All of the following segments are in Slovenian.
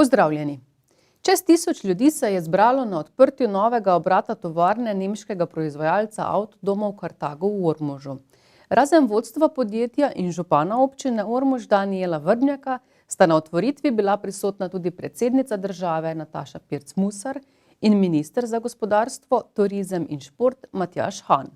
Pozdravljeni. Čez 1000 ljudi se je zbralo na odprtju novega obrata tovarne nemškega proizvajalca avtodomov Carthago v Ormožu. Razen vodstva podjetja in župana občine Ormož Danijela Vrvnjaka sta na otvoritvi bila prisotna tudi predsednica države Nataša Pirc Musar in minister za gospodarstvo, turizem in šport Matjaž Han.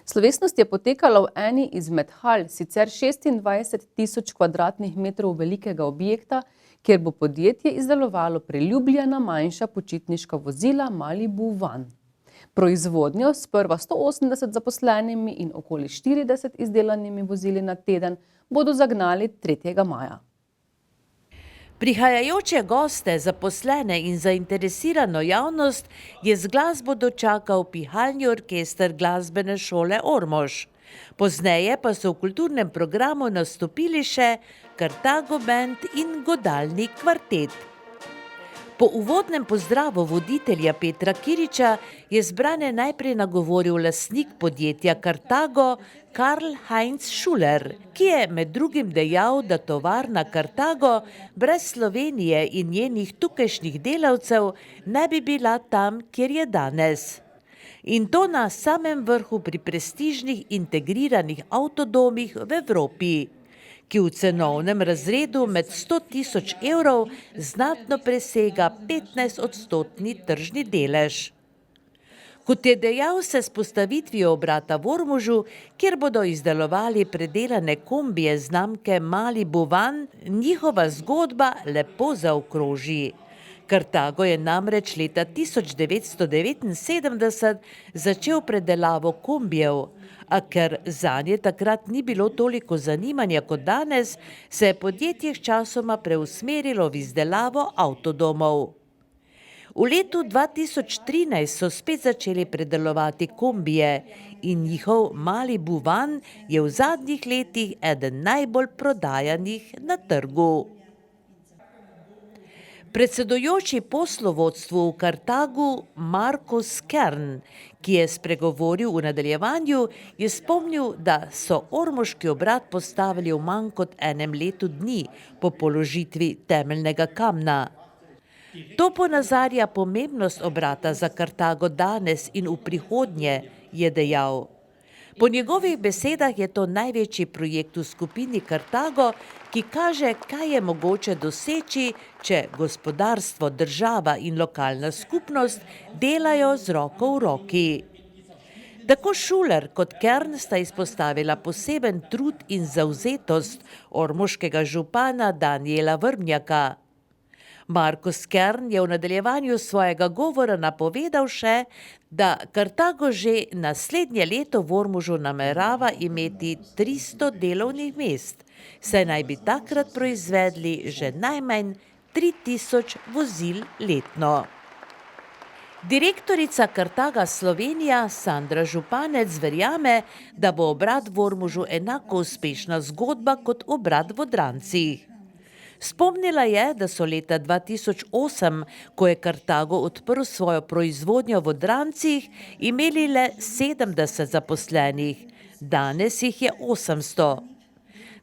Slovesnost je potekala v eni izmed hal sicer 26 000 kvadratnih metrov velikega objekta, kjer bo podjetje izdelovalo priljubljena manjša počitniška vozila Malibu Van. Proizvodnjo s sprva 180 zaposlenimi in okoli 40 izdelanimi vozili na teden bodo zagnali 3. maja. Prihajajoče goste, zaposlene in zainteresirano javnost je z glasbo dočakal pihalni orkester glasbene šole Ormož. Pozneje pa so v kulturnem programu nastopili še Carthago band in godalni kvartet. Po uvodnem pozdravu voditelja Petra Kiriča je zbrane najprej nagovoril lastnik podjetja Carthago Karl-Heinz Schuler, ki je med drugim dejal, da tovarna Carthago brez Slovenije in njenih tukajšnjih delavcev ne bi bila tam, kjer je danes. In to na samem vrhu pri prestižnih integriranih avtodomih v Evropi, ki v cenovnem razredu med 100 000 evrov znatno presega 15-odstotni tržni delež. Kot je dejal, se s postavitvijo obrata v Ormožu, kjer bodo izdelovali predelane kombije znamke Malibu Van, njihova zgodba lepo zaokroži. Carthago je namreč leta 1979 začel predelavo kombijev, a ker zanje takrat ni bilo toliko zanimanja kot danes, se je podjetje sčasoma preusmerilo v izdelavo avtodomov. V letu 2013 so spet začeli predelovati kombije in njihov Malibu Van je v zadnjih letih eden najbolj prodajanih na trgu. Predsedujoči poslovodstvu v Carthagu Markus Kern, ki je spregovoril v nadaljevanju, je spomnil, da so ormoški obrat postavili v manj kot enem letu dni po položitvi temeljnega kamna. To ponazarja pomembnost obrata za Carthago danes in v prihodnje, je dejal. Po njegovih besedah je to največji projekt v skupini Carthago, ki kaže, kaj je mogoče doseči, če gospodarstvo, država in lokalna skupnost delajo z roko v roki. Tako Schuler kot Kern sta izpostavila poseben trud in zavzetost ormoškega župana Danijela Vrvnjaka. Markus Kern je v nadaljevanju svojega govora napovedal še, da Carthago že naslednje leto v Ormožu namerava imeti 300 delovnih mest, saj naj bi takrat proizvedli že najmanj 3000 vozil letno. Direktorica Carthaga Slovenija Sandra Županec verjame, da bo obrat v Ormožu enako uspešna zgodba kot obrat v Odrancih. Spomnila je, da so leta 2008, ko je Carthago odprl svojo proizvodnjo v Odrancih, imeli le 70 zaposlenih, danes jih je 800.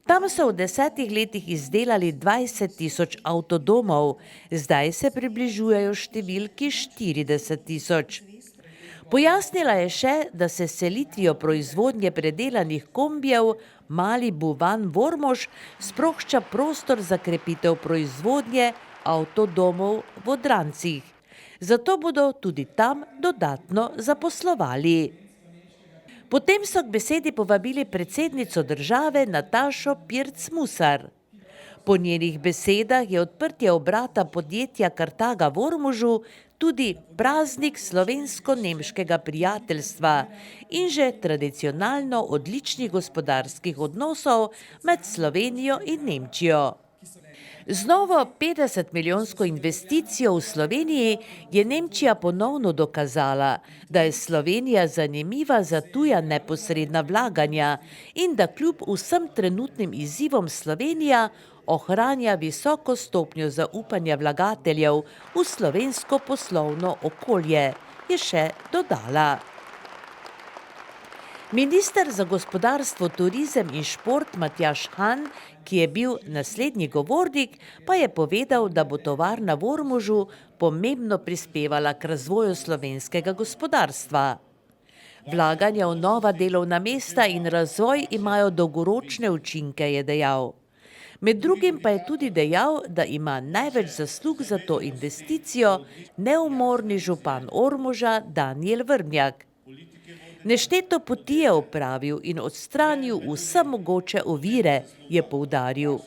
Tam so v 10 letih izdelali 20 000 avtodomov, zdaj se približujejo številki 40 000. Pojasnila je še, da se s selitvijo proizvodnje predelanih kombijev Malibu Van v Ormož sprošča prostor za krepitev proizvodnje avtodomov v Odrancih. Zato bodo tudi tam dodatno zaposlovali. Potem so k besedi povabili predsednico države Natašo Pirc Musar. Po njenih besedah je odprtje obrata podjetja Kartaga v Ormožu tudi praznik slovensko-nemškega prijateljstva in že tradicionalno odličnih gospodarskih odnosov med Slovenijo in Nemčijo. Z novo 50-milijonsko investicijo v Sloveniji je Nemčija ponovno dokazala, da je Slovenija zanimiva za tuja neposredna vlaganja in da kljub vsem trenutnim izzivom Slovenija ohranja visoko stopnjo zaupanja vlagateljev v slovensko poslovno okolje, je še dodala. Minister za gospodarstvo, turizem in šport Matjaž Han, ki je bil naslednji govornik, pa je povedal, da bo tovarna v Ormožu pomembno prispevala k razvoju slovenskega gospodarstva. Vlaganja v nova delovna mesta in razvoj imajo dolgoročne učinke, je dejal. Med drugim pa je tudi dejal, da ima največ zaslug za to investicijo neumorni župan Ormoža Danijel Vrbnjak. Nešteto poti je opravil in odstranil vse mogoče ovire, je poudaril.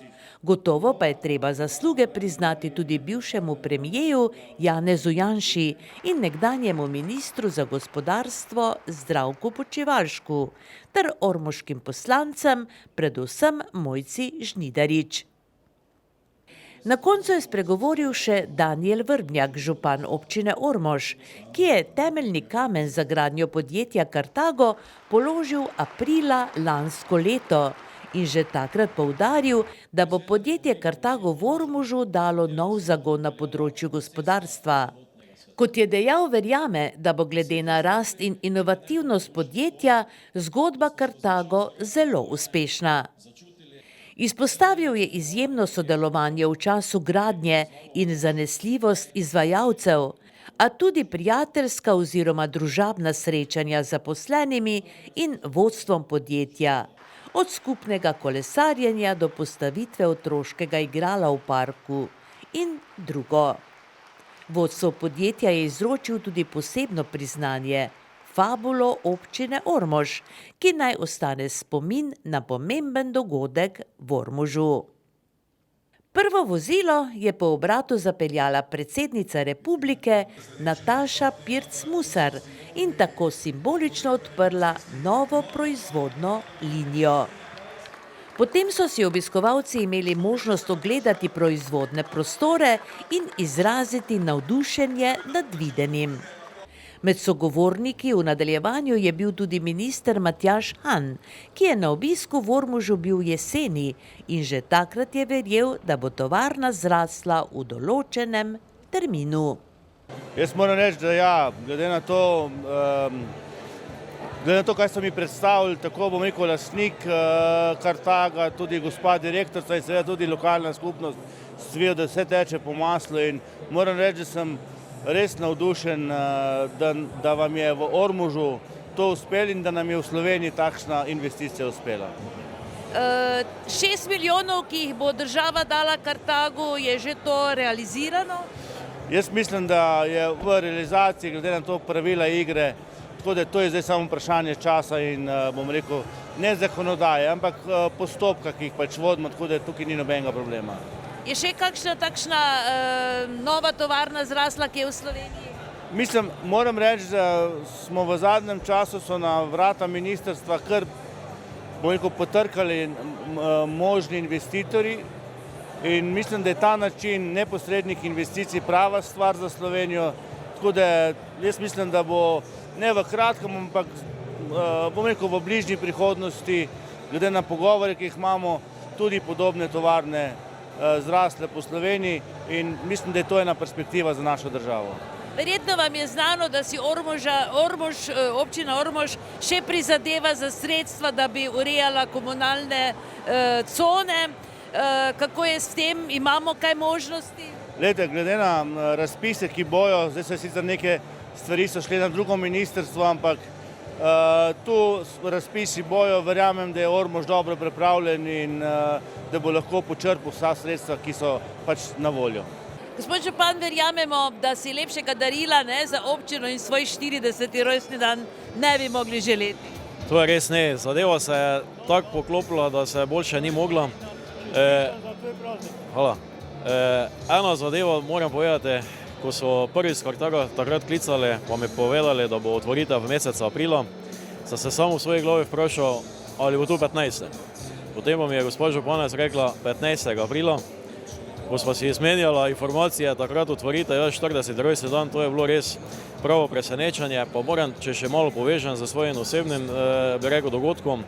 Gotovo pa je treba zasluge priznati tudi bivšemu premijeju Janezu Janši in nekdanjemu ministru za gospodarstvo Zdravku Počivalšku ter ormoškim poslancem, predvsem Mojci Žnidarič. Na koncu je spregovoril še Danijel Vrbnjak, župan občine Ormož, ki je temeljni kamen za gradnjo podjetja Kartago položil aprila lansko leto in že takrat poudaril, da bo podjetje Kartago v Ormožu dalo nov zagon na področju gospodarstva. Kot je dejal, verjame, da bo glede na rast in inovativnost podjetja zgodba Kartago zelo uspešna. Izpostavil je izjemno sodelovanje v času gradnje in zanesljivost izvajalcev, a tudi prijateljska oziroma družabna srečanja z zaposlenimi in vodstvom podjetja, od skupnega kolesarjenja do postavitve otroškega igrala v parku in drugo. Vodstvo podjetja je izročil tudi posebno priznanje, fabulo občine Ormož, ki naj ostane spomin na pomemben dogodek v Ormožu. Prvo vozilo je po obratu zapeljala predsednica republike Nataša Pirc Musar in tako simbolično odprla novo proizvodno linijo. Potem so si obiskovalci imeli možnost ogledati proizvodne prostore in izraziti navdušenje nad videnim. Med sogovorniki v nadaljevanju je bil tudi minister Matjaž Han, ki je na obisku v Ormožu bil jeseni in že takrat je verjel, da bo tovarna zrasla v določenem terminu. Jaz moram reči, da ja, glede na to, kaj so mi predstavili, tako bom rekel lastnik Kartaga, tudi gospa direktorica in seveda tudi lokalna skupnost, svijo, da vse teče po maslu in moram reči, da sem res navdušen, da vam je v Ormožu to uspelo in da nam je v Sloveniji takšna investicija uspela. 6 milijonov, ki jih bo država dala Kartagu, je že to realizirano? Jaz mislim, da je v realizaciji glede na to pravila igre, tako da to je zdaj samo vprašanje časa in bom rekel, ne zakonodaje, ampak postopka, ki jih pač vodimo, tako da tukaj ni nobenega problema. Je še kakšna takšna nova tovarna zrasla, ki je v Sloveniji? Mislim, moram reči, da smo v zadnjem času so na vrata ministrstva kar, bom rekel, potrkali možni investitorji in mislim, da je ta način neposrednih investicij prava stvar za Slovenijo, tako da jaz mislim, da bo ne v kratkem, ampak bom rekel, v bližnji prihodnosti, glede na pogovore, ki jih imamo, tudi podobne tovarne zrasle po Sloveniji in mislim, da je to ena perspektiva za našo državo. Verjetno vam je znano, da si občina Ormož še prizadeva za sredstva, da bi urejala komunalne cone. Kako je s tem? Imamo kaj možnosti? Glede na razpise, ki bojo, zdaj se sicer neke stvari so šle na drugo ministrstvo, ampak tu razpisi bojo, verjamem, da je Ormož dobro pripravljen in da bo lahko počrpal vsa sredstva, ki so pač na voljo. Gospod župan, verjamemo, da si lepšega darila za občino in svoj 40. rojstni dan ne bi mogli želeti. To je res ne, zadeva se je tako poklopila, da se boljše ni mogla. Hvala. Ena zadeva moram povedati, ko so prvi iz Kartaga takrat klicali, pa mi povedali, da bo otvoritev v mesecu aprila, sem se samo v svoji glavi vprašal, ali bo to 15. Potem pa mi je gospa županec rekla 15. aprila, ko smo si izmenjala informacije, takrat otvoritev, 40. rojstni dan, to je bilo res pravo presenečenje, pa moram, če še malo povežem za svojim osebnim, bi rekel, dogodkom,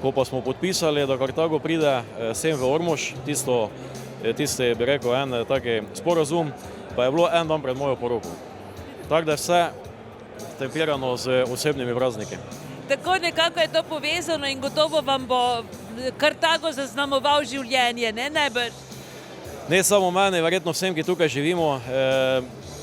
ko pa smo podpisali, da Kartago pride sem v Ormož, tisti, bi rekel, en taki sporazum, pa je bilo en dan pred mojo poroko. Tako da je vse tempirano z osebnimi prazniki. Tako nekako je to povezano in gotovo vam bo Kartago zaznamoval življenje, ne najbrž? Ne samo meni, verjetno vsem, ki tukaj živimo.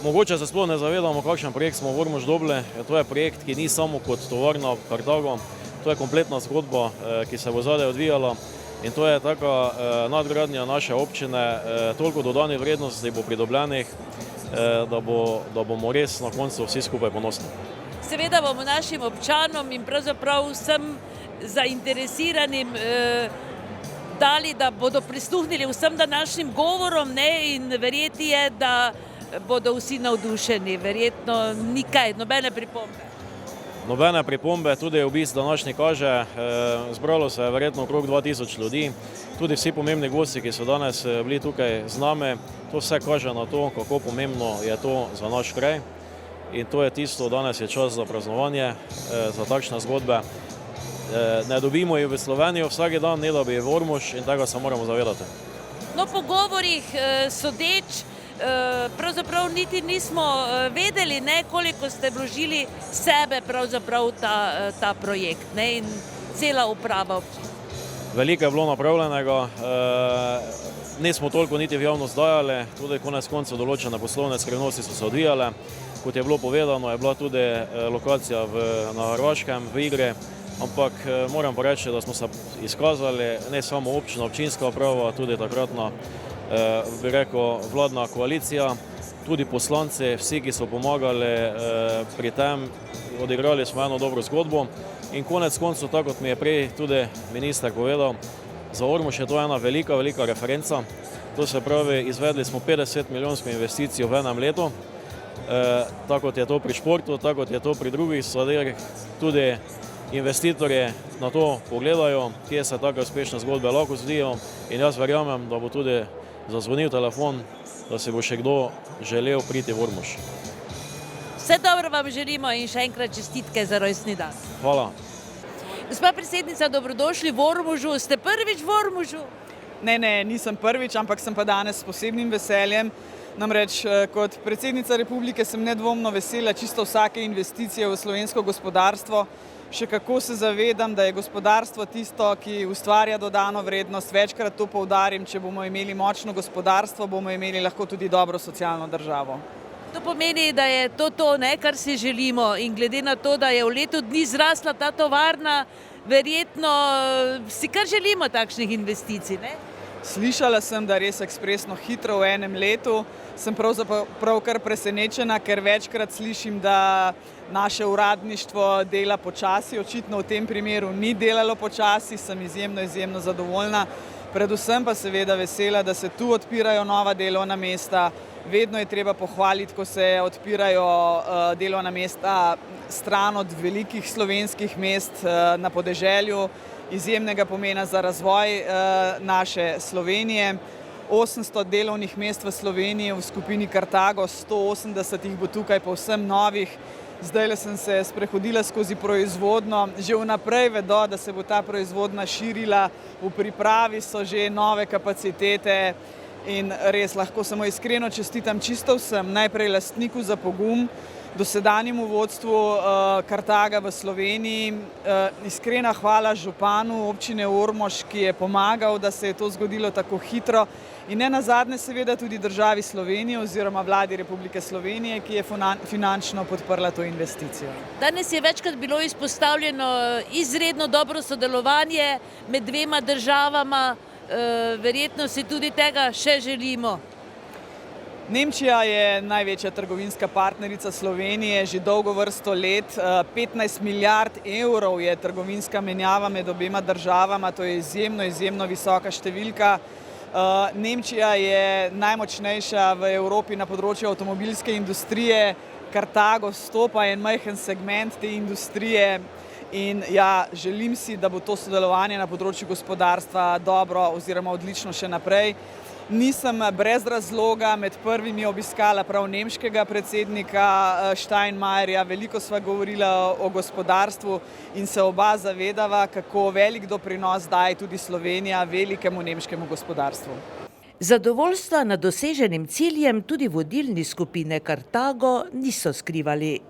Mogoče se sploh ne zavedamo, kakšen projekt smo v Ormož dobili. To je projekt, ki ni samo kot tovarna v Kartago, to je kompletna zgodba, ki se bo zadaj odvijala. In to je taka nadgradnja naše občine, toliko dodanih vrednosti bo pridobljenih, da bomo res na koncu vsi skupaj ponosni. Seveda bomo našim občanom in pravzaprav vsem zainteresiranim dali, da bodo prisluhnili vsem današnjim govorom, ne, in verjeti je, da bodo vsi navdušeni. Verjetno nikaj, nobene pripombe. Nobene pripombe, tudi obisk današnji kaže, zbralo se je verjetno okrog 2000 ljudi, tudi vsi pomembni gosti, ki so danes bili tukaj z nami, to vse kaže na to, kako pomembno je to za naš kraj. In to je tisto, danes je čas za praznovanje, za takšne zgodbe. Ne dobimo jih v Slovenijo vsak dan, ne da bi v Ormož, in tega se moramo zavedati. No, po govorih sodeč, pravzaprav niti nismo vedeli, ne, koliko ste vložili sebe pravzaprav ta projekt, ne, in cela uprava občine. Veliko je bilo napravljenega, nismo toliko niti v javnost dajali, tudi konec koncev določene poslovne skrivnosti so se odvijale. Kot je bilo povedano, je bila tudi lokacija na Hrvaškem v igri, ampak moram pa reči, da smo se izkazali, ne samo občina, občinska uprava, tudi takratna, bi rekel, vladna koalicija, tudi poslanci, vsi, ki so pomagali pri tem, odigrali smo eno dobro zgodbo. In konec koncev, tako kot mi je prej tudi minister povedal, za Ormož je to ena velika, velika referenca. To se pravi, izvedli smo 50-milijonsko investicijo v enem letu, tako kot je to pri športu, tako kot je to pri drugih stvareh, tudi investitorji na to pogledajo, kje se take uspešne zgodbe lahko zdijo, in jaz verjamem, da bo tudi zazvonil telefon, da se bo še kdo želel priti v Ormož. Vse dobro vam želimo in še enkrat čestitke za rojstni dan. Hvala. Gospa predsednica, dobrodošli v Ormožu. Ste prvič v Ormožu? Ne, nisem prvič, ampak sem pa danes s posebnim veseljem. Namreč kot predsednica republike sem nedvomno vesela čisto vsake investicije v slovensko gospodarstvo. Še kako se zavedam, da je gospodarstvo tisto, ki ustvarja dodano vrednost. Večkrat to poudarim, če bomo imeli močno gospodarstvo, bomo imeli lahko tudi dobro socialno državo. To pomeni, da je to, ne, kar si želimo, in glede na to, da je v letu dni zrasla ta tovarna, verjetno si kar želimo takšnih investicij, ne? Slišala sem, da res ekspresno hitro v enem letu. Sem pravzaprav kar presenečena, ker večkrat slišim, da naše uradništvo dela počasi. Očitno v tem primeru ni delalo počasi, sem izjemno zadovoljna. Predvsem pa seveda vesela, da se tu odpirajo nova delovna mesta. Vedno je treba pohvaliti, ko se odpirajo delovna mesta stran od velikih slovenskih mest na podeželju, izjemnega pomena za razvoj naše Slovenije. 800 delovnih mest v Sloveniji, v skupini Kartago, 180 jih bo tukaj povsem novih. Zdajle sem se sprehodila skozi proizvodnjo, že vnaprej vedo, da se bo ta proizvodnja širila, v pripravi so že nove kapacitete in res lahko samo iskreno čestitam čisto vsem, najprej lastniku za pogum, dosedanjemu vodstvu Kartaga v Sloveniji. Iskrena hvala županu občine Ormož, ki je pomagal, da se je to zgodilo tako hitro, in ne nazadnje seveda tudi državi Slovenije oziroma vladi Republike Slovenije, ki je finančno podprla to investicijo. Danes je večkrat bilo izpostavljeno izredno dobro sodelovanje med dvema državama, verjetno si tudi tega še želimo. Nemčija je največja trgovinska partnerica Slovenije že dolgo vrsto let. 15 milijard evrov je trgovinska menjava med obema državama, to je izjemno visoka številka. Nemčija je najmočnejša v Evropi na področju avtomobilske industrije. Kartago vstopa en majhen segment te industrije in ja, želim si, da bo to sodelovanje na področju gospodarstva dobro oziroma odlično še naprej. Nisem brez razloga med prvimi obiskala prav nemškega predsednika Steinmeierja. Veliko sva govorila o gospodarstvu in se oba zavedava, kako velik doprinos daje tudi Slovenija velikemu nemškemu gospodarstvu. Zadovoljstva nad doseženim ciljem tudi vodilni skupine Kartago niso skrivali.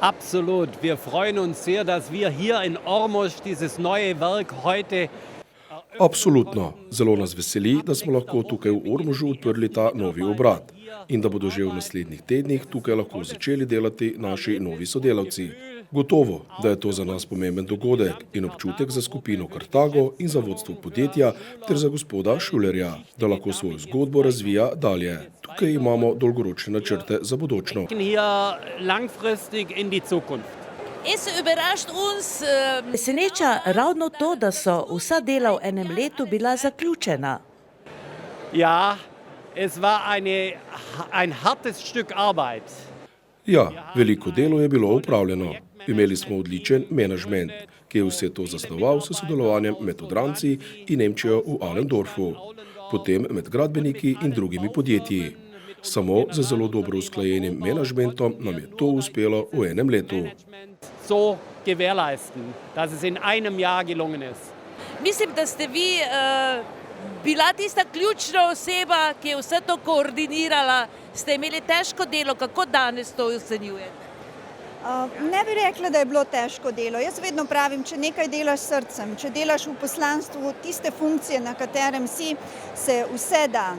Absolut. Wir freuen uns sehr, dass wir hier in Ormož dieses neue Werk heute. Absolutno. Zelo nas veseli, da smo lahko tukaj v Ormožu odprli ta novi obrat in da bodo že v naslednjih tednih tukaj lahko začeli delati naši novi sodelavci. Gotovo, da je to za nas pomemben dogodek in občutek za skupino Kartago in za vodstvo podjetja ter za gospoda Šulerja, da lahko svojo zgodbo razvija dalje. Tukaj imamo dolgoročne načrte za bodočnost. Preseneča ravno to, da so vsa dela v enem letu bila zaključena. Ja, es war ein hartes Stück Arbeit. Ja, veliko delo je bilo opravljeno. Imeli smo odličen menedžment, ki je vse to zasnoval s sodelovanjem med Odranci in Nemčijo v Allendorfu, potem med gradbeniki in drugimi podjetji. Samo z zelo dobro usklajenim menedžmentom nam je to uspelo v enem letu. So gewährleisten, dass es in einem Jahr gelungen ist. Mislim, da ste vi bila tista ključna oseba, ki je vse to koordinirala. Ste imeli težko delo, kako danes to ocenjujete? Ne bi rekla, da je bilo težko delo. Jaz vedno pravim, če nekaj delaš s srcem, če delaš v poslanstvu tiste funkcije, na katerem si, se vse da.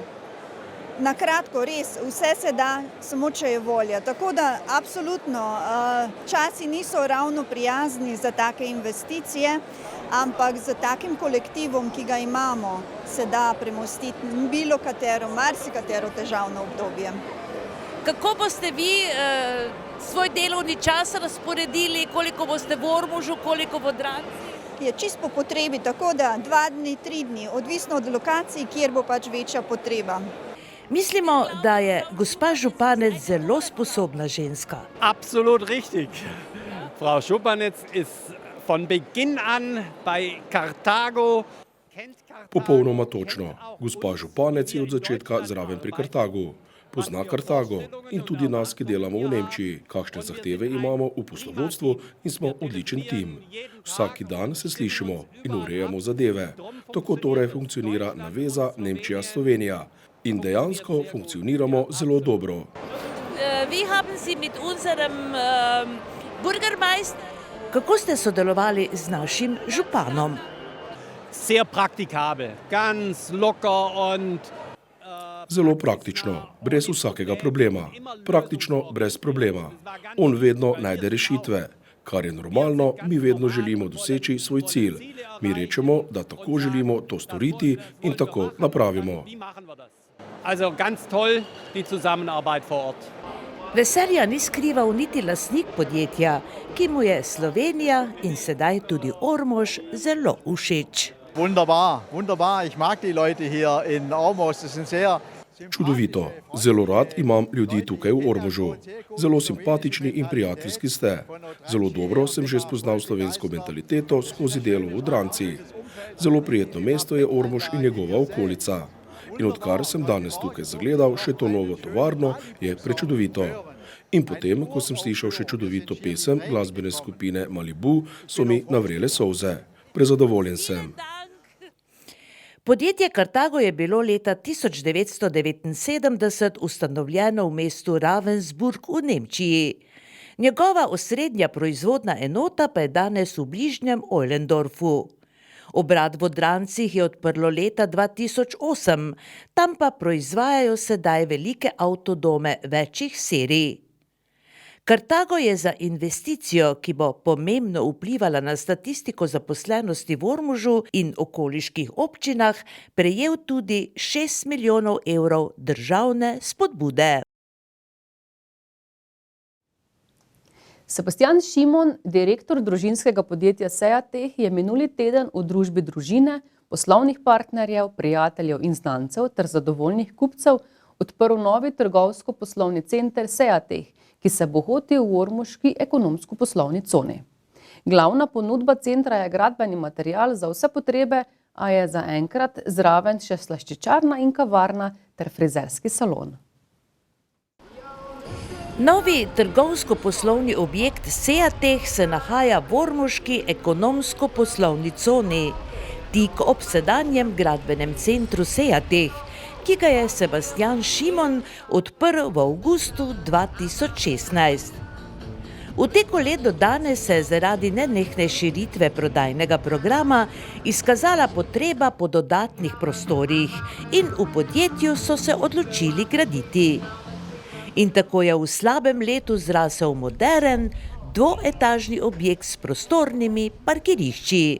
Na kratko, res, vse se da, samo če je volja. Tako da, absolutno, časi niso ravno prijazni za take investicije, ampak z takim kolektivom, ki ga imamo, se da premostiti bilo katero, marsikatero težavno obdobje. Kako boste vi svoj delovni čas razporedili, koliko boste v Ormožu, koliko v Odranci? Je čisto po potrebi, tako da 2 dni, 3 dni, odvisno od lokacij, kjer bo pač večja potreba. Mislimo, da je gospa županec zelo sposobna ženska. Absolut richtig. Frau Županec ist von Beginn an bei Kartago. Popolnoma točno. Gospa županec je od začetka zraven pri Kartagu. Pozna Kartago in tudi nas, ki delamo v Nemčiji, kakšne zahteve imamo v poslovodstvu in smo odličen tim. Vsaki dan se slišimo in urejamo zadeve. Tako torej funkcionira naveza Nemčija-Slovenija. In dejansko funkcioniramo zelo dobro. Vi haben Sie mit unserem Bürgermeister. Kako ste sodelovali z našim županom? Sehr praktikabel, ganz locker und Zelo praktično, brez vsakega problema. Praktično, brez problema. On vedno najde rešitve. Kar je normalno, mi vedno želimo doseči svoj cilj. Mi rečemo, da tako želimo to storiti in tako napravimo. Also ganz toll die Zusammenarbeit vor Ort. Veselja ni skrival niti lastnik podjetja, ki mu je Slovenija in sedaj tudi Ormož zelo všeč. Wunderbar, wunderbar. Ich mag die Leute hier in Ormož. Sie sind sehr Čudovito. Zelo rad imam ljudi tukaj v Ormožu. Zelo simpatični in prijateljski ste. Zelo dobro sem že spoznal slovensko mentaliteto skozi delo v Odranci. Zelo prijetno mesto je Ormož in njegova okolica. In odkar sem danes tukaj zagledal še to novo tovarno, je prečudovito. In potem, ko sem slišal še čudovito pesem glasbene skupine Malibu, so mi navrele solze. Prezadovoljen sem. Podjetje Kartago je bilo leta 1979 ustanovljeno v mestu Ravensburg v Nemčiji. Njegova osrednja proizvodna enota pa je danes v bližnjem Ollendorfu. Obrat v Odrancih je odprlo leta 2008, tam pa proizvajajo sedaj velike avtodome večjih serij. Kartago je za investicijo, ki bo pomembno vplivala na statistiko zaposlenosti v Ormožu in okoliških občinah, prejel tudi 6 milijonov evrov državne spodbude. Sebastian Šimon, direktor družinskega podjetja Seatech, je minuli teden v družbi družine, poslovnih partnerjev, prijateljev in znancev ter zadovoljnih kupcev odprl novi trgovsko-poslovni center Seatech, ki se bohoti v ormoški ekonomsko-poslovni coni. Glavna ponudba centra je gradbeni material za vse potrebe, a je zaenkrat zraven še slaščičarna in kavarna ter frizerski salon. Novi trgovsko-poslovni objekt Seatech se nahaja v ormoški ekonomsko-poslovni coni, tik ob sedanjem gradbenem centru Seatech, ki ga je Sebastian Šimon odprl v avgustu 2016. V teku let do danes se je zaradi nenehne širitve prodajnega programa izkazala potreba po dodatnih prostorih in v podjetju so se odločili graditi. In tako je v slabem letu zrasel moderen, dvoetažni objekt s prostornimi parkirišči.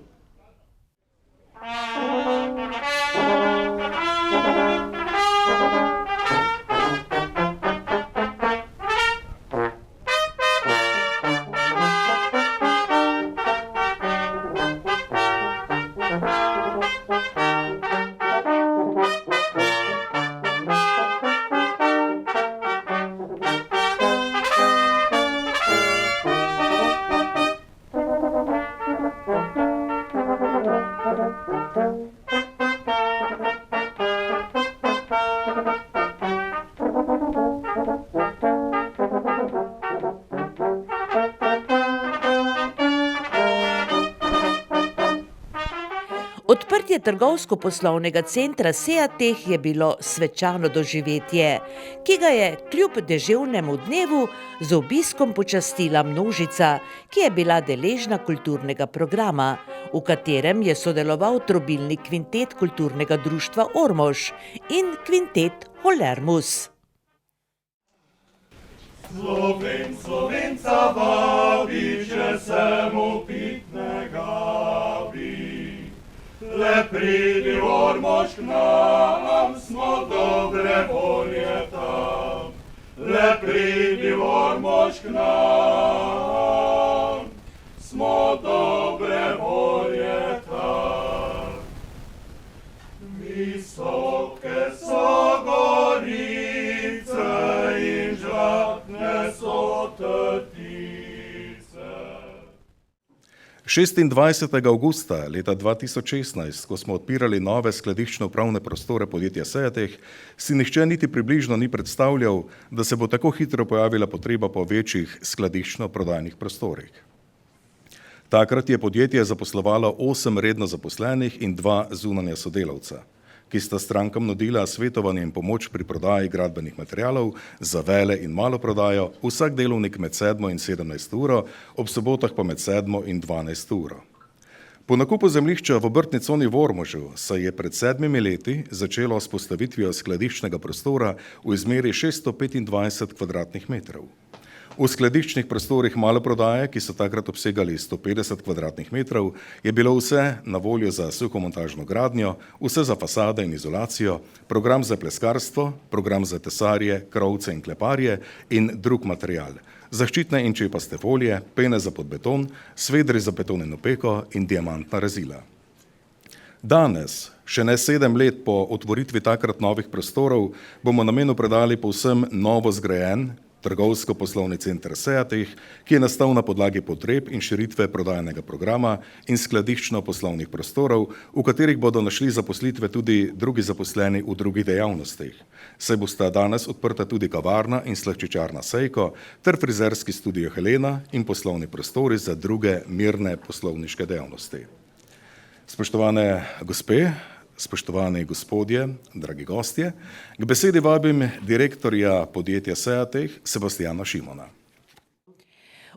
Odprtje trgovsko-poslovnega centra Seatech je bilo svečano doživetje, ki ga je kljub deževnemu dnevu z obiskom počastila množica, ki je bila deležna kulturnega programa, v katerem je sodeloval trobilni kvintet kulturnega društva Ormož in kvintet Holermus. Slovenca vabi, če se mu pitnega bi. Le pridi v Ormož k nam, smo dobre volje tam. Le pridi v Ormož k nam, smo dobre volje tam. Visoke so gorice in žlahtne so tatice. 26. avgusta leta 2016, ko smo odpirali nove skladiščno-upravne prostore podjetja Seatech, si nihče niti približno ni predstavljal, da se bo tako hitro pojavila potreba po večjih skladiščno-prodajnih prostorih. Takrat je podjetje zaposlovalo 8 redno zaposlenih in 2 zunanja sodelavca, ki sta strankam nudila svetovanje in pomoč pri prodaji gradbenih materialov za vele in malo prodajo vsak delovnik med 7 in 17 uro, ob sobotah pa med 7 in 12 uro. Po nakupu zemljišča v obrtni coni v Ormožu se je pred 7 leti začelo s postavitvijo skladiščnega prostora v izmeri 625 kvadratnih metrov. V skladiščnih prostorih maloprodaje, ki so takrat obsegali 150 kvadratnih metrov, je bilo vse na voljo za suhomontažno gradnjo, vse za fasade in izolacijo, program za pleskarstvo, program za tesarje, krovce in kleparje in drug material, zaščitne in čepaste folije, pene za podbeton, svedri za beton in opeko in diamantna rezila. Danes, še ne 7 let po otvoritvi takrat novih prostorov, bomo namenu predali povsem novo zgrajen trgovsko-poslovni center Seatech, ki je nastal na podlagi potreb in širitve prodajnega programa in skladiščno-poslovnih prostorov, v katerih bodo našli zaposlitve tudi drugi zaposleni v drugih dejavnostih. Saj bosta danes odprta tudi kavarna in slaščičarna Sejko ter frizerski studio Helena in poslovni prostori za druge mirne poslovniške dejavnosti. Spoštovane gospe, spoštovani gospodje, dragi gostje, k besedi vabim direktorja podjetja Seatech, Sebastiana Šimona.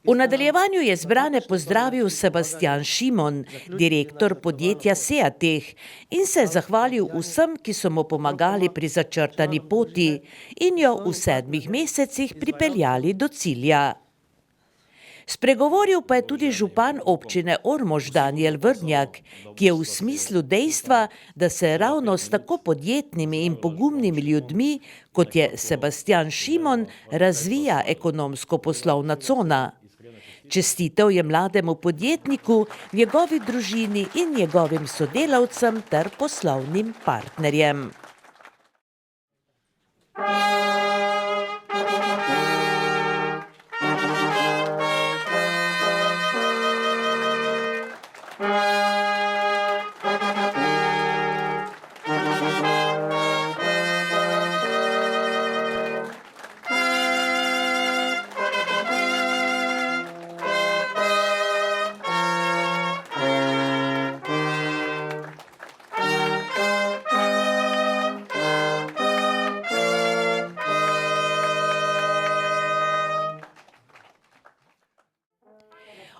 V nadaljevanju je zbrane pozdravil Sebastian Šimon, direktor podjetja Seatech, in se zahvalil vsem, ki so mu pomagali pri začrtani poti in jo v 7 mesecih pripeljali do cilja. Spregovoril pa je tudi župan občine Ormož Danijel Vrnjak, ki je v smislu dejstva, da se ravno s tako podjetnimi in pogumnimi ljudmi, kot je Sebastian Šimon, razvija ekonomsko-poslovna cona. Čestitev je mlademu podjetniku, njegovi družini in njegovim sodelavcem ter poslovnim partnerjem.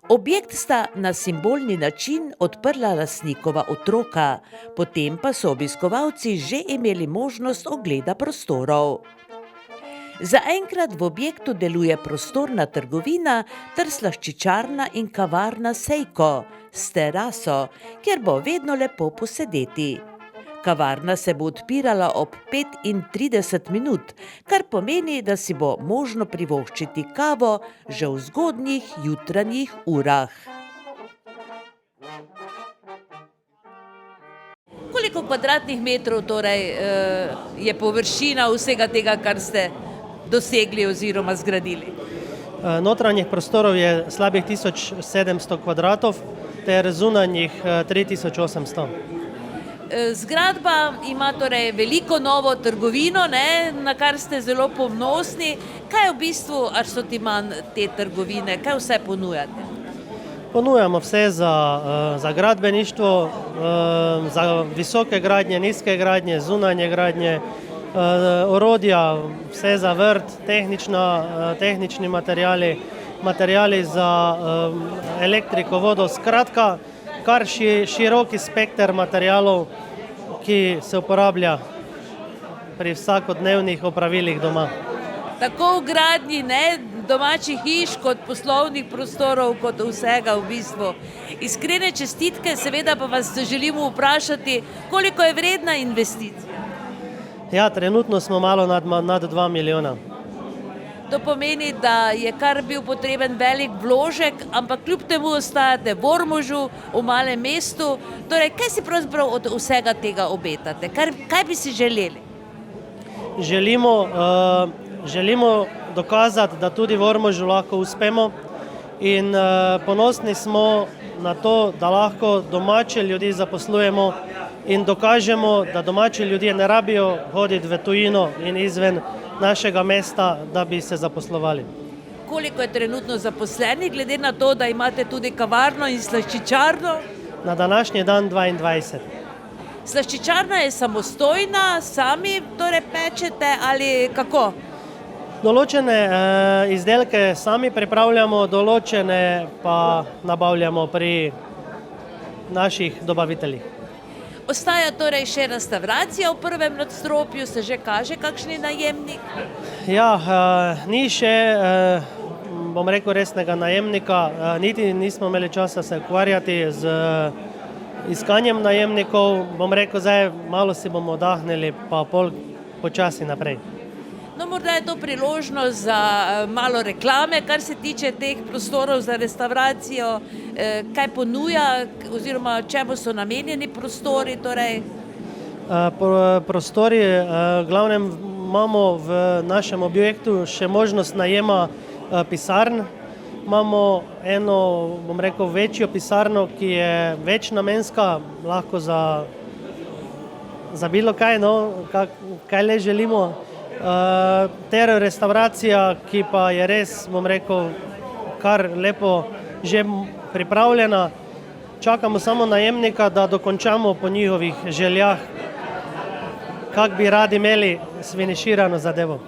Objekt sta na simbolni način odprla lastnikova otroka, potem pa so obiskovalci že imeli možnost ogleda prostorov. Zaenkrat v objektu deluje prostorna trgovina ter slaščičarna in kavarna Sejko s teraso, kjer bo vedno lepo posedeti. Kavarna se bo odpirala ob 35 minut, kar pomeni, da si bo možno privoščiti kavo že v zgodnjih jutranjih urah. Koliko kvadratnih metrov torej je površina vsega tega, kar ste dosegli oziroma zgradili? Notranjih prostorov je slabih 1700 kvadratov ter zunanjih 3800. Zgradba ima torej veliko novo trgovino, na kar ste zelo ponosni. Kaj je v bistvu asortiman te trgovine? Kaj vse ponujate? Ponujamo vse za gradbeništvo, za visoke gradnje, nizke gradnje, zunanje gradnje, orodja, vse za vrt, tehnični materijali za elektriko, vodo, skratka, kar široki spekter materijalov, ki se uporablja pri vsakodnevnih opravilih doma. Tako v gradnji domačih hiš, kot poslovnih prostorov, kot vsega v bistvu. Iskrene čestitke, seveda pa vas želimo vprašati, koliko je vredna investicija? Ja, trenutno smo malo nad 2 milijona. To pomeni, da je kar bil potreben velik vložek, ampak kljub temu ostajate v Ormožu, v malem mestu. Torej, kaj si pravzaprav od vsega tega obetate? Kaj bi si želeli? Želimo dokazati, da tudi v Ormožu lahko uspemo in ponosni smo na to, da lahko domače ljudi zaposlujemo in dokažemo, da domači ljudje ne rabijo hoditi v tujino in izven našega mesta, da bi se zaposlovali. Koliko je trenutno zaposlenih, glede na to, da imate tudi kavarno in slaščičarno? Na današnji dan 22. Slaščičarna je samostojna, sami torej pečete ali kako? Določene izdelke sami pripravljamo, določene pa nabavljamo pri naših dobaviteljih. Ostaja torej še restavracija v prvem nadstropju, se že kaže kakšni najemnik? Ja, ni še, bom rekel, resnega najemnika, niti nismo imeli časa se ukvarjati z iskanjem najemnikov, bom rekel, zdaj malo si bomo oddahnili, pa počasi naprej. No, morda je to priložnost za malo reklame, kar se tiče teh prostorov za restavracijo. Kaj ponuja oziroma čemu so namenjeni prostori? Prostori, v glavnem imamo v našem objektu še možnost najema pisarn. Imamo eno, bom rekel, večjo pisarno, ki je večnamenska, lahko za bilo kaj, kaj le želimo. Ter restavracija, ki pa je res, bom rekel, kar lepo že pripravljena. Čakamo samo najemnika, da dokončamo po njihovih željah, kak bi radi imeli sfiniširano zadevo.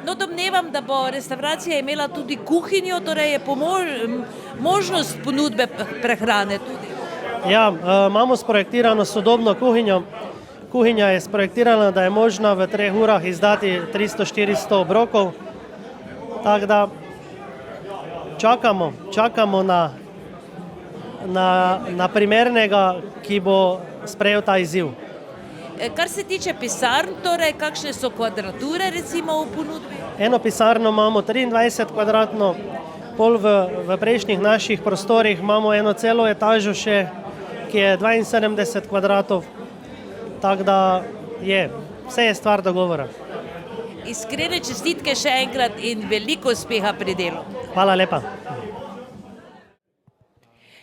No, domnevam, da bo restavracija imela tudi kuhinjo, torej je možnost ponudbe prehrane tudi. Ja, imamo sprojektirano sodobno kuhinjo. Kuhinja je sprojektirana, da je možna v 3 urah izdati 300-400 obrokov. Tako da čakamo na primernega, ki bo sprejel ta izziv. Kar se tiče pisarn, torej kakšne so kvadrature recimo v ponudbi? Eno pisarno imamo 23 kvadratno, Pol v prejšnjih naših prostorih imamo eno celo etažo še, ki je 72 kvadratov, tako da vse je stvar dogovora. Iskrene čestitke še enkrat in veliko uspeha pri delu. Hvala lepa.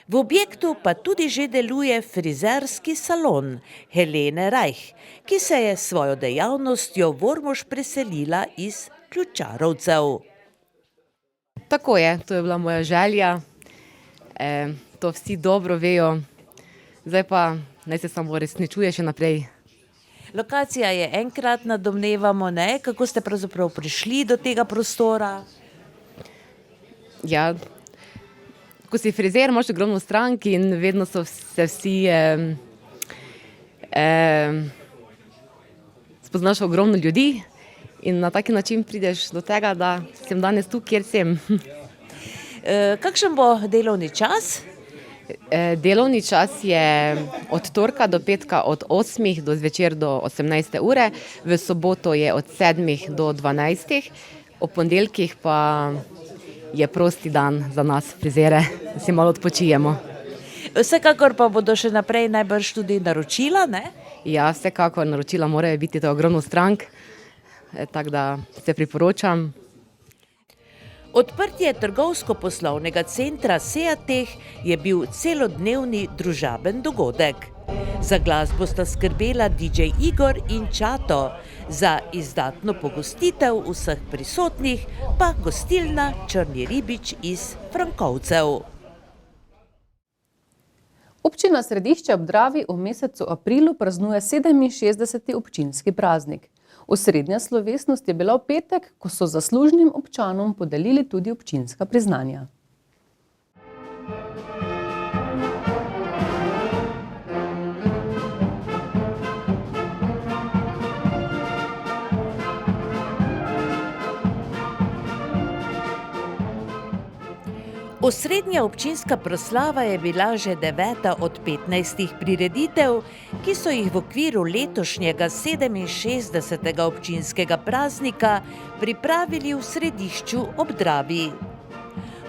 V objektu pa tudi že deluje frizerski salon Helene Rajh, ki se je s svojo dejavnostjo v Ormož preselila iz Ključarovcev. Tako je, to je bila moja želja, to vsi dobro vejo, zdaj pa naj se samo uresničuje še naprej. Lokacija je enkratna, domnevamo, ne? Kako ste pravzaprav prišli do tega prostora? Ja, ko si frizer, imaš ogromno strank in vedno so se vsi spoznaš ogromno ljudi in na taki način prideš do tega, da sem danes tu, kjer sem. Kakšen bo delovni čas? Delovni čas je od torka do petka od 8 do zvečer do 18 ure, v soboto je od 7 do 12, ob ponedeljkih pa je prosti dan za nas frizere, da si malo odpočijemo. Vsekakor pa bodo še naprej najbrž tudi naročila, ne? Ja, vsekakor naročila morajo biti, to ogromno strank, tako da se priporočam. Odprtje trgovsko-poslovnega centra Seateh je bil celodnevni družaben dogodek. Za glasbo sta skrbela DJ Igor in Čato, za izdatno pogostitev vseh prisotnih pa gostilna Črni ribič iz Frankovcev. Občina Središče ob Dravi v mesecu aprilu praznuje 67. občinski praznik. Osrednja slovesnost je bila v petek, ko so zaslužnim občanom podelili tudi občinska priznanja. Osrednja občinska proslava je bila že 9. od 15 prireditev, ki so jih v okviru letošnjega 67. občinskega praznika pripravili v Središču ob Dravi.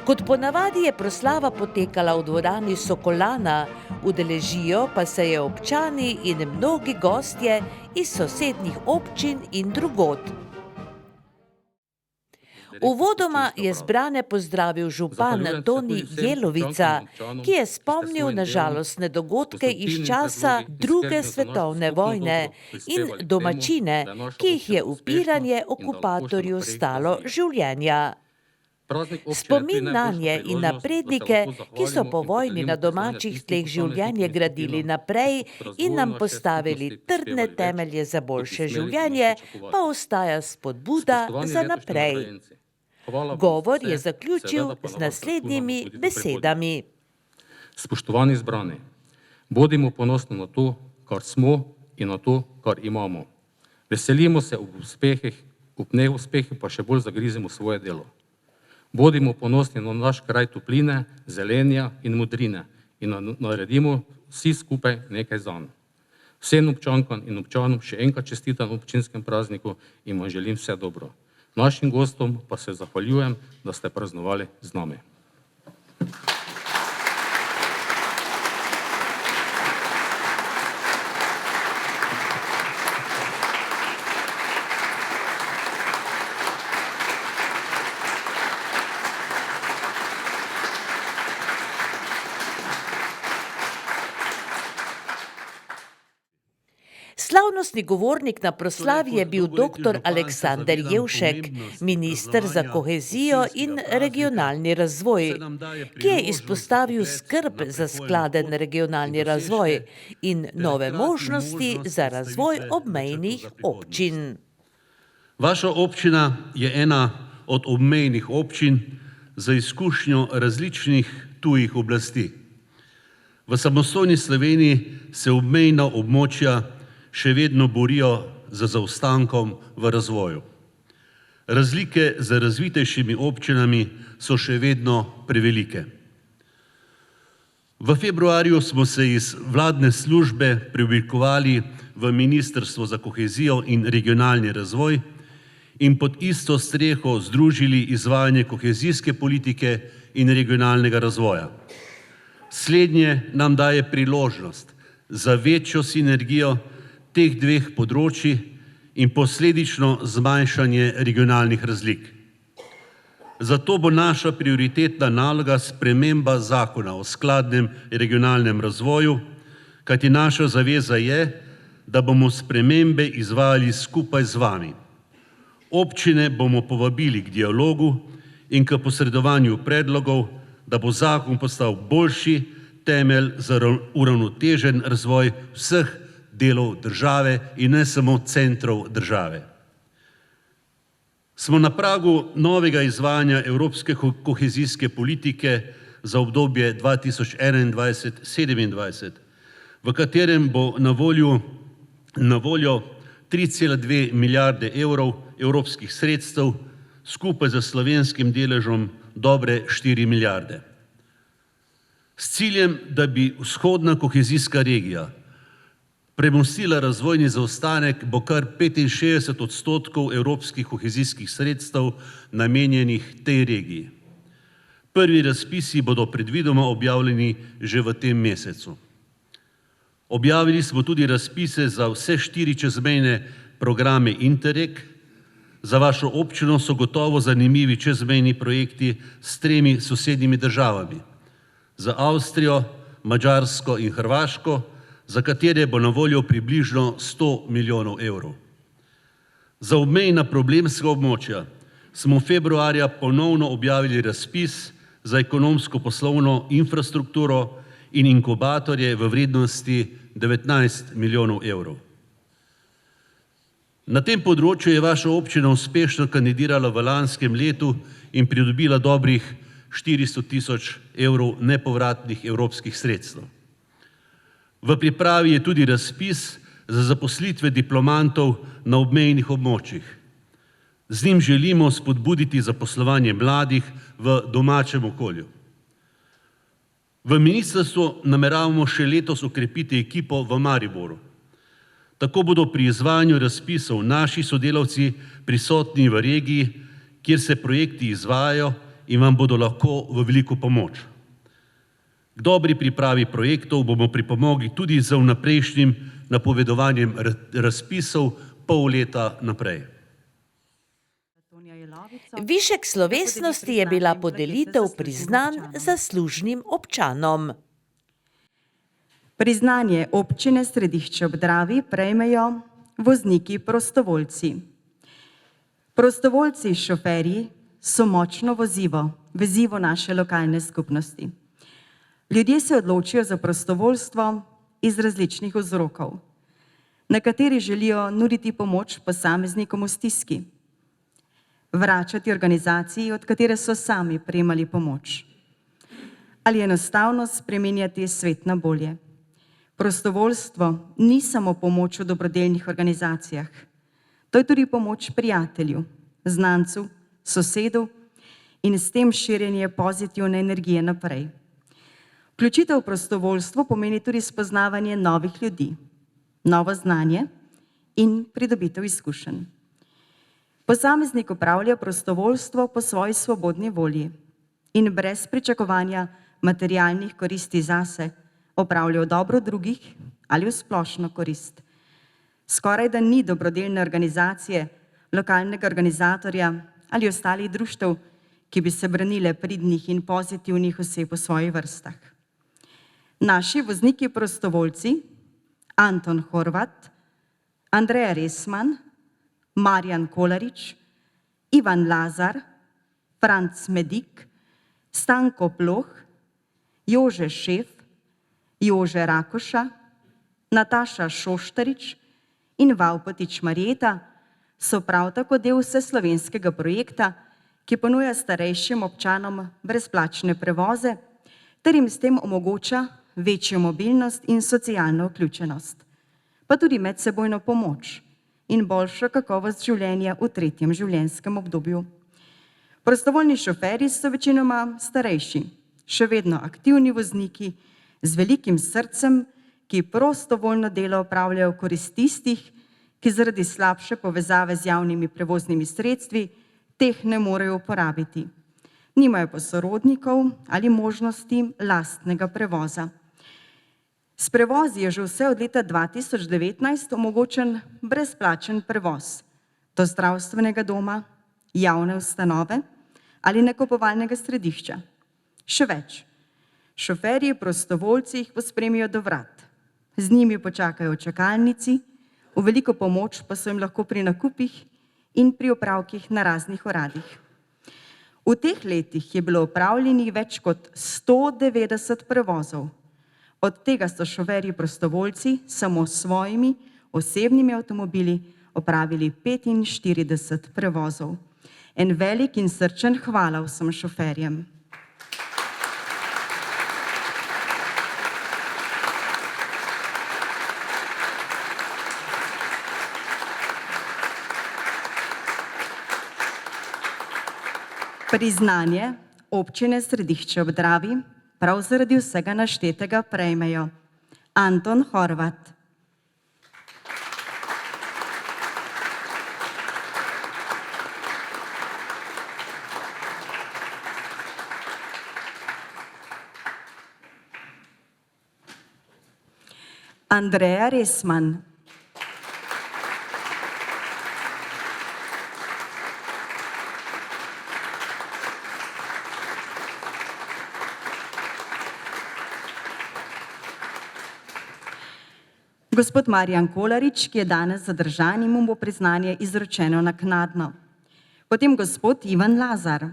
Kot ponavadi je proslava potekala v dvorani Sokolana, udeležijo pa se je občani in mnogi gostje iz sosednjih občin in drugod. Uvodoma je zbrane pozdravil župan Toni Jelovica, ki je spomnil na žalostne dogodke iz časa druge svetovne vojne in domačine, ki jih je upiranje okupatorju stalo življenja. Spomin nanje in na prednike, ki so po vojni na domačih tleh življenje gradili naprej in nam postavili trdne temelje za boljše življenje, pa ostaja spodbuda za naprej. Govor je zaključil z naslednjimi besedami. Spoštovani zbrani, bodimo ponosni na to, kar smo in na to, kar imamo. Veselimo se ob uspehih, ob neuspehih pa še bolj zagrizimo svoje delo. Bodimo ponosni na naš kraj topline, zelenja in modrine in naredimo vsi skupaj nekaj zanj. Vsem občankam in občanom še enkrat čestitam občinskem prazniku in vam želim vse dobro. Našim gostom pa se zahvaljujem, da ste praznovali z nami. Slavnostni govornik na proslavi je bil dr. Aleksander Jevšek, minister za kohezijo in regionalni razvoj, ki je izpostavil skrb za skladen regionalni razvoj in nove možnosti za razvoj obmejnih občin. Vaša občina je ena od obmejnih občin z izkušnjo različnih tujih oblasti. V samostojni Sloveniji se obmejna območja še vedno borijo za zaostankom v razvoju. Razlike z razvitejšimi občinami so še vedno prevelike. V februarju smo se iz vladne službe preoblikovali v Ministrstvo za kohezijo in regionalni razvoj in pod isto streho združili izvajanje kohezijske politike in regionalnega razvoja. Slednje nam daje priložnost za večjo sinergijo teh dveh področij in posledično zmanjšanje regionalnih razlik. Zato bo naša prioritetna naloga sprememba zakona o skladnem regionalnem razvoju, kajti naša zaveza je, da bomo spremembe izvajali skupaj z vami. Občine bomo povabili k dialogu in k posredovanju predlogov, da bo zakon postal boljši temelj za uravnotežen razvoj vseh delov države in ne samo centrov države. Smo na pragu novega izvajanja evropske kohezijske politike za obdobje 2021-2027, v katerem bo na voljo 3,2 milijarde evrov evropskih sredstev, skupaj z slovenskim deležem dobre 4 milijarde. S ciljem, da bi vzhodna kohezijska regija premostila razvojni zaostanek, bo kar 65% evropskih kohezijskih sredstev namenjenih tej regiji. Prvi razpisi bodo predvidoma objavljeni že v tem mesecu. Objavili smo tudi razpise za vse 4 čezmejne programe Interreg. Za vašo občino so gotovo zanimivi čezmejni projekti s 3 sosednjimi državami, za Avstrijo, Madžarsko in Hrvaško, za katere bo na voljo približno 100 milijonov evrov. Za obmejna problemska območja smo februarja ponovno objavili razpis za ekonomsko-poslovno infrastrukturo in inkubatorje v vrednosti 19 milijonov evrov. Na tem področju je vaša občina uspešno kandidirala v lanskem letu in pridobila dobrih 400 tisoč evrov nepovratnih evropskih sredstev. V pripravi je tudi razpis za zaposlitve diplomantov na obmejnih območjih. Z njim želimo spodbuditi zaposlovanje mladih v domačem okolju. V ministrstvu nameravamo še letos okrepiti ekipo v Mariboru. Tako bodo pri izvajanju razpisov naši sodelavci prisotni v regiji, kjer se projekti izvajajo in vam bodo lahko v veliko pomoč. K dobri pripravi projektov bomo pripomogli tudi z vnaprejšnjim napovedovanjem razpisov pol leta naprej. Višek slovesnosti je bila podelitev priznanj zaslužnim občanom. Priznanje občine Središče ob Dravi prejmejo vozniki prostovoljci. Prostovoljci šoferji so močno vezivo naše lokalne skupnosti. Ljudje se odločijo za prostovoljstvo iz različnih vzrokov. Nekateri želijo nuditi pomoč posameznikom v stiski, vračati organizaciji, od katere so sami prejemali pomoč, ali enostavno spreminjati svet na bolje. Prostovoljstvo ni samo pomoč v dobrodelnih organizacijah, to je tudi pomoč prijatelju, znancu, sosedu in s tem širjenje pozitivne energije naprej. Vključitev v prostovoljstvo pomeni tudi spoznavanje novih ljudi, novo znanje in pridobitev izkušenj. Posameznik opravlja prostovoljstvo po svoji svobodni volji in brez pričakovanja materialnih koristi zase opravlja v dobro drugih ali v splošno korist. Skoraj da ni dobrodelne organizacije, lokalnega organizatorja ali ostalih društev, ki bi se branile pridnih in pozitivnih oseb v svojih vrstah. Naši vozniki prostovoljci, Anton Horvat, Andreja Resman, Marjan Kolarič, Ivan Lazar, Franc Medik, Stanko Ploh, Jože Šef, Jože Rakoša, Nataša Šoštarič in Vavpotič Marjeta so prav tako del vseslovenskega projekta, ki ponuja starejšim občanom brezplačne prevoze ter jim s tem omogoča večjo mobilnost in socialno vključenost, pa tudi medsebojno pomoč in boljšo kakovost življenja v tretjem življenjskem obdobju. Prostovoljni šoferji so večinoma starejši, še vedno aktivni vozniki z velikim srcem, ki prostovoljno delo opravljajo v korist tistih, ki zaradi slabše povezave z javnimi prevoznimi sredstvi teh ne morejo uporabiti. Nimajo pa sorodnikov ali možnosti lastnega prevoza. S prevozi je že vse od leta 2019 omogočen brezplačen prevoz do zdravstvenega doma, javne ustanove ali nakupovalnega središča. Še več, šoferji prostovoljci jih pospremijo do vrat. Z njimi počakajo v čakalnici, v veliko pomoč pa so jim lahko pri nakupih in pri opravkih na raznih uradih. V teh letih je bilo opravljenih več kot 190 prevozov. Od tega so šoferji prostovoljci samo s svojimi osebnimi avtomobili opravili 45 prevozov. En velik in srčen hvala vsem šoferjem. Priznanje občine Središče ob Dravi prav zaradi vsega naštetega prejmejo Anton Horvat, Andreja Resman, gospod Marjan Kolarič, ki je danes zadržan in mu bo priznanje izročeno naknadno. Potem gospod Ivan Lazar.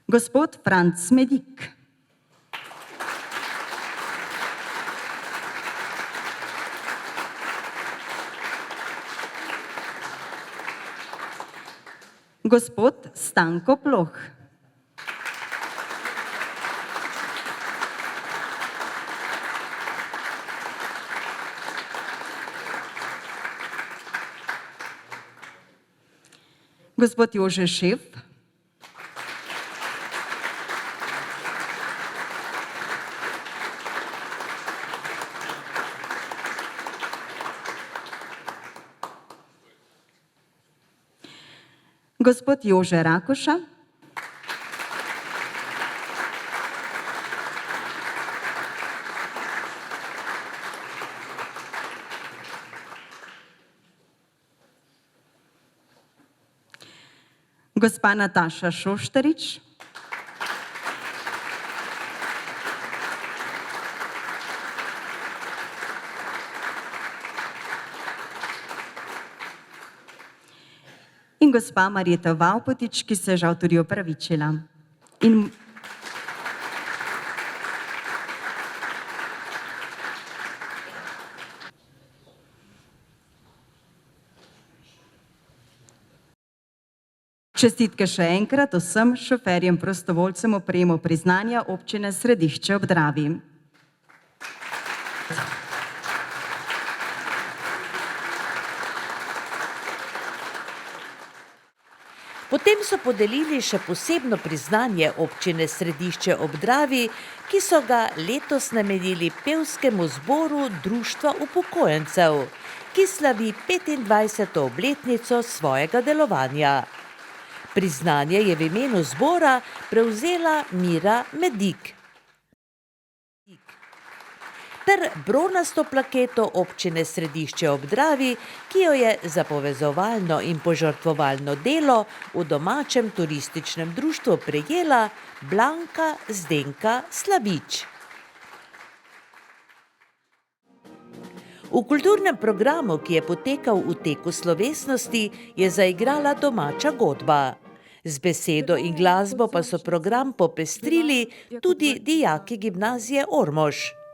Gospod Franc Medik. Gospod Stanko Ploh. Gospod Jože Šef. Gospod Jože Rakoša. Gospa Nataša Šoštarič. In gospa Marjeta Vavpotič, ki se je žal tudi opravičila. In čestitke še enkrat vsem šoferjem prostovoljcem ob prejemu priznanja občine Središče ob Dravi. Potem so podelili še posebno priznanje občine Središče ob Dravi, ki so ga letos namenili pevskemu zboru Društva upokojencev, ki slavi 25. obletnico svojega delovanja. Priznanje je v imenu zbora prevzela Mira Medik ter bronasto plaketo občine Središče ob Dravi, ki jo je za povezovalno in požrtvovalno delo v domačem turističnem društvu prejela Blanka Zdenka Slavič. V kulturnem programu, ki je potekal v teku slovesnosti, je zaigrala domača godba. Z besedo in glasbo pa so program popestrili tudi dijaki gimnazije Ormož.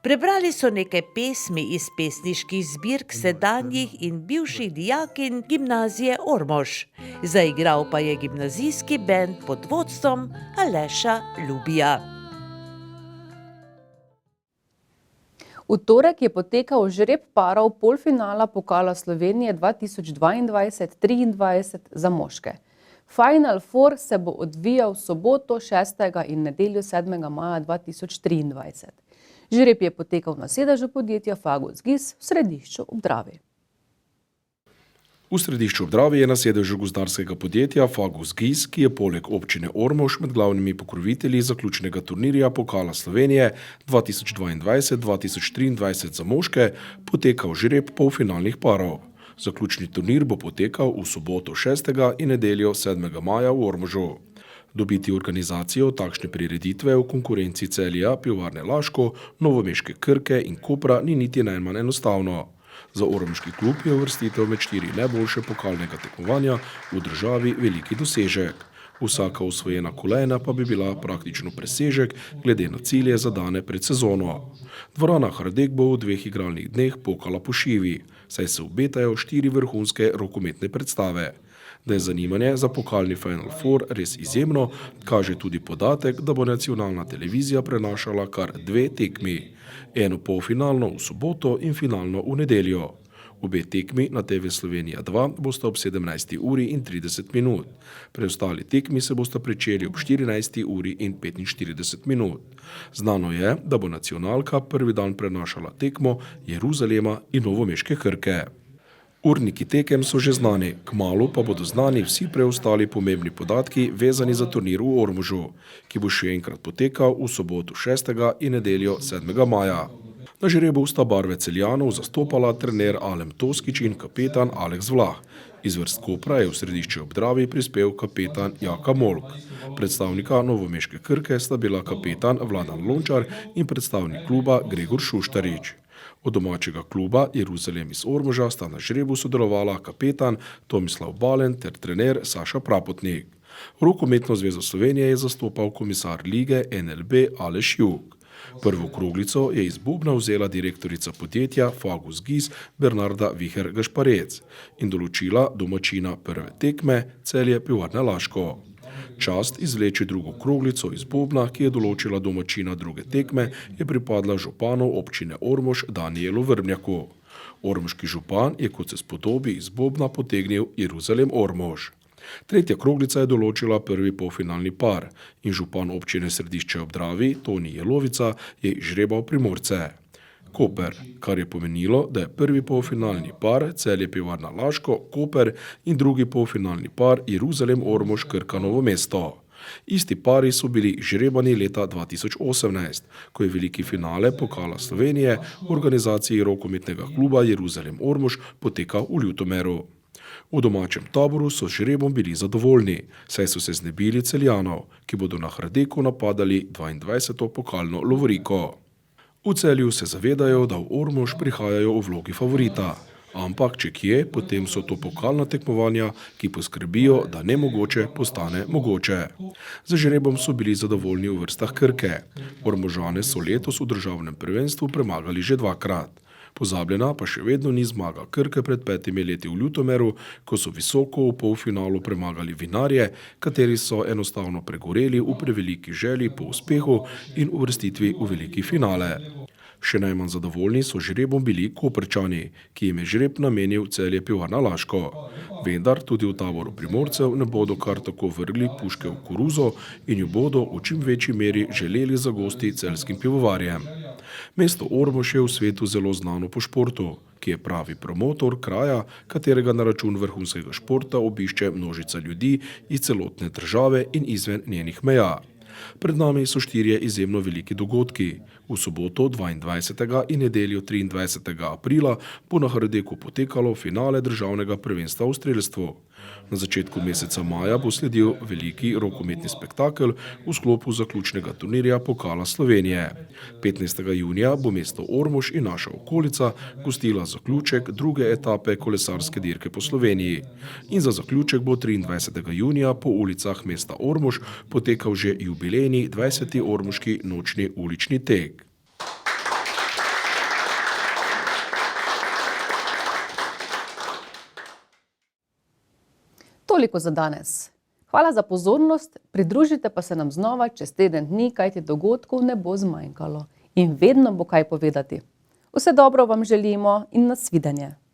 Prebrali so nekaj pesmi iz pesniških zbirk sedanjih in bivših dijakinj gimnazije Ormož. Zaigral pa je gimnazijski bend pod vodstvom Aleša Ljubija. V torek je potekal žreb parov polfinala Pokala Slovenije 2022-23 za moške. Final Four se bo odvijal v soboto 6. in nedeljo 7. maja 2023. Žreb je potekal na sedežu podjetja Fagus GIS v središču ob Dravi. V središču ob Dravi je na sedežu gozdarskega podjetja Fagus GIS, ki je poleg občine Ormož med glavnimi pokrovitelji zaključnega turnirja Pokala Slovenije 2022-2023 za moške, potekal žreb polfinalnih parov. Zaključni turnir bo potekal v soboto 6. in nedeljo 7. maja v Ormožu. Dobiti organizacijo takšne prireditve v konkurenci Celja, Pivovarne Laško, Novomeške Krke in Kopra ni niti najmanj enostavno. Za ormoški klub je uvrstitev med 4 najboljše pokalnega tekmovanja v državi veliki dosežek. Vsaka osvojena kolajna pa bi bila praktično presežek glede na cilje zadane pred sezono. Dvorana Hradek bo v 2 igralnih dneh pokala po šivi, saj se obetajo 4 vrhunske rokometne predstave. Da je zanimanje za pokalni Final Four res izjemno, kaže tudi podatek, da bo nacionalna televizija prenašala kar 2 tekmi. Eno polfinalno v soboto in finalno v nedeljo. Obe tekmi na TV Slovenija 2 bosta ob 17:30. Preostali tekmi se bosta pričeli ob 14:45. Znano je, da bo nacionalka prvi dan prenašala tekmo Jeruzalema in Novomeške Krke. Urniki tekem so že znani, kmalu pa bodo znani vsi preostali pomembni podatki vezani za turnir v Ormožu, ki bo še enkrat potekal v soboto 6. in nedeljo 7. maja. Na žrebu sta barve Celjanov zastopala trener Alem Toskič in kapetan Aleks Vlah. Iz vrst Kopra je v središče ob Dravi prispel kapetan Jaka Molk. Predstavnika Novomeške Krke sta bila kapetan Vladan Lončar in predstavnik kluba Gregor Šuštarič. Od domačega kluba Jeruzalem iz Ormoža sta na žrebu sodelovala kapetan Tomislav Balen ter trener Saša Prapotnik. Rokometno zvezo Slovenije je zastopal komisar lige NLB Aleš Jug. Prvo kroglico je iz bobna vzela direktorica podjetja Fagus GIS Bernarda Viher Gašparec in določila domačina prve tekme Celje Pivovarne Laško. Čast izvleči drugo kroglico iz bobna, ki je določila domačina druge tekme, je pripadla županu občine Ormož Danijelu Vrbnjaku. Ormoški župan je, kot se spodobi, iz bobna potegnil Jeruzalem Ormož. Tretja kroglica je določila prvi polfinalni par in župan občine Središče ob Dravi, Toni Jelovica, je izžrebal Primorce. Koper, kar je pomenilo, da je prvi polfinalni par Celje Pivovarna Laško, Koper in drugi polfinalni par Jeruzalem Ormož Krka Novo mesto. Isti pari so bili žrebani leta 2018, ko je veliki finale Pokala Slovenije v organizaciji rokometnega kluba Jeruzalem Ormož potekal v Ljutomeru. V domačem taboru so z žrebom bili zadovoljni, saj so se znebili Celjanov, ki bodo na Hradeku napadali 22. pokalno lovoriko. V Celju se zavedajo, da v Ormož prihajajo v vlogi favorita, ampak če kje, potem so to pokalna tekmovanja, ki poskrbijo, da nemogoče postane mogoče. Za žrebom so bili zadovoljni v vrstah Krke. Ormožane so letos v državnem prvenstvu premagali že 2-krat. Pozabljena pa še vedno ni zmaga Krke pred 5 leti v Ljutomeru, ko so visoko v polfinalu premagali Vinarje, kateri so enostavno pregoreli v preveliki želji po uspehu in uvrstitvi v veliki finale. Še najmanj zadovoljni so žrebom bili Koprčani, ki jim je žreb namenil Celje Pivovarna Laško. Vendar tudi v taboru Primorcev ne bodo kar tako vrgli puške v koruzo in jo bodo v čim večji meri želeli zagosti celjskim pivovarjem. Mesto Ormož je v svetu zelo znano po športu, ki je pravi promotor kraja, katerega na račun vrhunskega športa obišče množica ljudi iz celotne države in izven njenih meja. Pred nami so 4 izjemno veliki dogodki. V soboto 22. in nedeljo 23. aprila bo na Hradeku potekalo finale državnega prvenstva v strelstvu. Na začetku meseca maja bo sledil veliki rokometni spektakel v sklopu zaključnega turnirja Pokala Slovenije. 15. junija bo mesto Ormož in naša okolica gostila zaključek druge etape kolesarske dirke po Sloveniji. In za zaključek bo 23. junija po ulicah mesta Ormož potekal že jubilejni 20. ormoški nočni ulični tek. Toliko za danes. Hvala za pozornost, pridružite pa se nam znova čez teden dni, kajti dogodkov ne bo zmanjkalo. In vedno bo kaj povedati. Vse dobro vam želimo in nasvidenje.